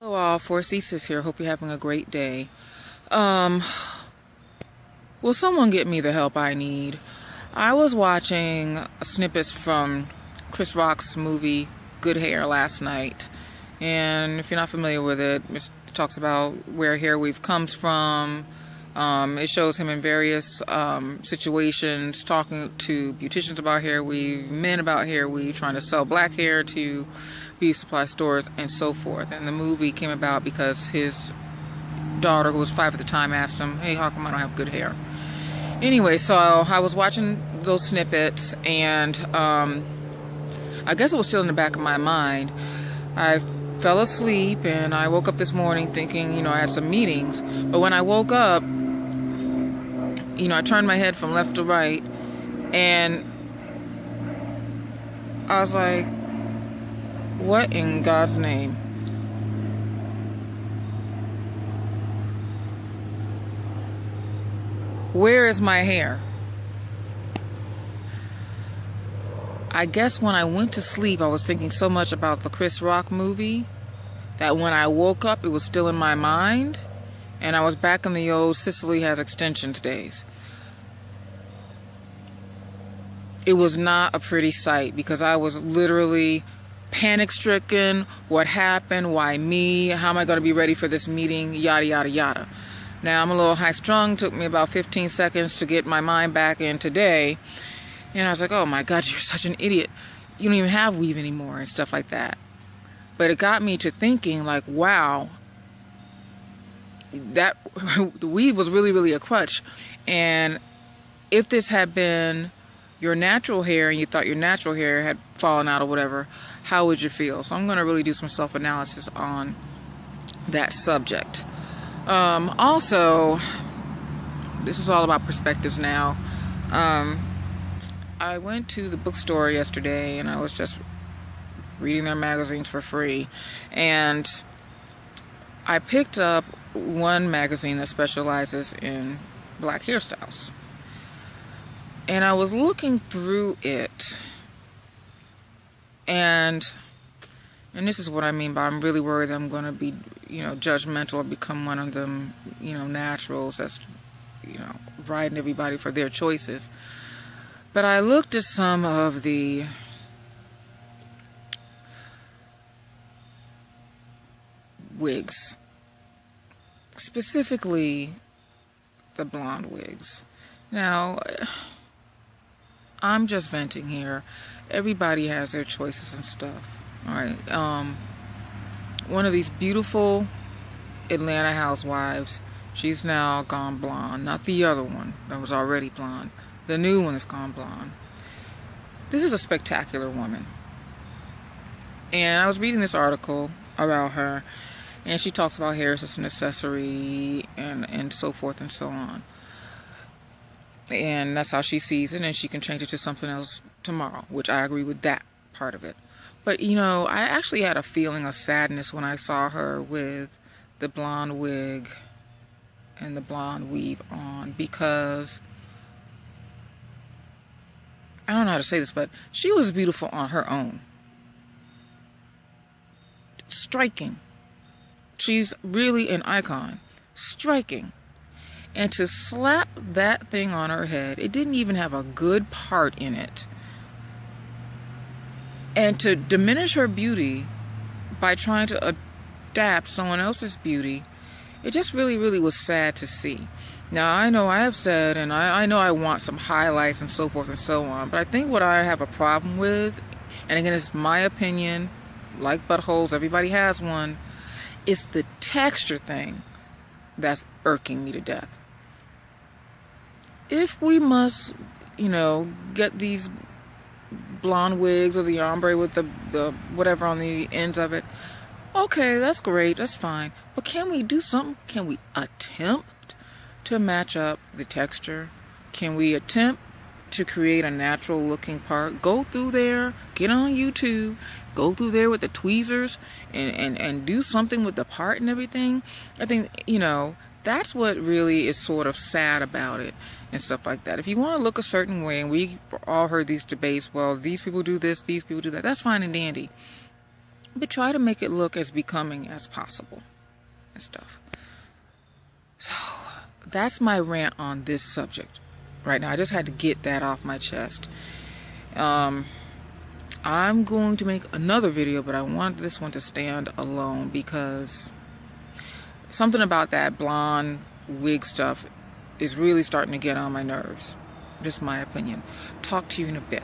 Hello all, Four Ceases here. Hope you're having a great day. Um, will someone get me the help I need? I was watching snippets from Chris Rock's movie Good Hair last night. And if you're not familiar with it, it talks about where hair weave comes from. It shows him in various situations talking to beauticians about hair weave, men about hair weave, trying to sell black hair to beauty supply stores and so forth. And the movie came about because his daughter, who was 5 at the time, asked him, "Hey, how come I don't have good hair?" Anyway, so I was watching those snippets, and I guess it was still in the back of my mind. I fell asleep, and I woke up this morning thinking, I had some meetings. But when I woke up, I turned my head from left to right, and I was like, what in God's name? Where is my hair? I guess when I went to sleep, I was thinking so much about the Chris Rock movie that when I woke up, it was still in my mind, and I was back in the old Sicily has extensions days. It was not a pretty sight because I was literally panic-stricken. What happened? Why me? How am I going to be ready for this meeting? Yada, yada, yada. Now, I'm a little high-strung. Took me about 15 seconds to get my mind back in today. And I was like, oh my God, you're such an idiot. You don't even have weave anymore and stuff like that. But it got me to thinking, like, wow, that the weave was really, really a crutch. And if this had been your natural hair and you thought your natural hair had fallen out or whatever, how would you feel? So I'm going to really do some self-analysis on that subject. Also, this is all about perspectives now. I went to the bookstore yesterday and I was just reading their magazines for free. And I picked up one magazine that specializes in black hairstyles. And I was looking through it. And this is what I mean by I'm really worried that I'm going to be, judgmental or become one of them, naturals that's, riding everybody for their choices. But I looked at some of the wigs, specifically the blonde wigs. Now, I'm just venting here. Everybody has their choices and stuff. All right. One of these beautiful Atlanta housewives, she's now gone blonde. Not the other one that was already blonde. The new one has gone blonde. This is a spectacular woman. And I was reading this article about her, and she talks about hair as an accessory and so forth and so on. And that's how she sees it, and she can change it to something else tomorrow, which I agree with that part of it. But, I actually had a feeling of sadness when I saw her with the blonde wig and the blonde weave on, because I don't know how to say this, but she was beautiful on her own. Striking. She's really an icon. Striking. And to slap that thing on her head, it didn't even have a good part in it. And to diminish her beauty by trying to adapt someone else's beauty, it just really, really was sad to see. Now, I know I have said, and I know I want some highlights and so forth and so on, but I think what I have a problem with, and again, it's my opinion, like buttholes, everybody has one, is the texture thing that's irking me to death. If we must, get these blonde wigs or the ombre with the whatever on the ends of it, okay, that's great, that's fine. But can we do something? Can we attempt to match up the texture? Can we attempt to create a natural looking part? Go through there, get on YouTube, go through there with the tweezers and do something with the part and everything. I think, that's what really is sort of sad about it and stuff like that. If you want to look a certain way, and we all heard these debates, well, these people do this, these people do that, that's fine and dandy. but try to make it look as becoming as possible and stuff. So that's my rant on this subject right now. I just had to get that off my chest. I'm going to make another video, but I want this one to stand alone because something about that blonde wig stuff is really starting to get on my nerves. Just my opinion. Talk to you in a bit.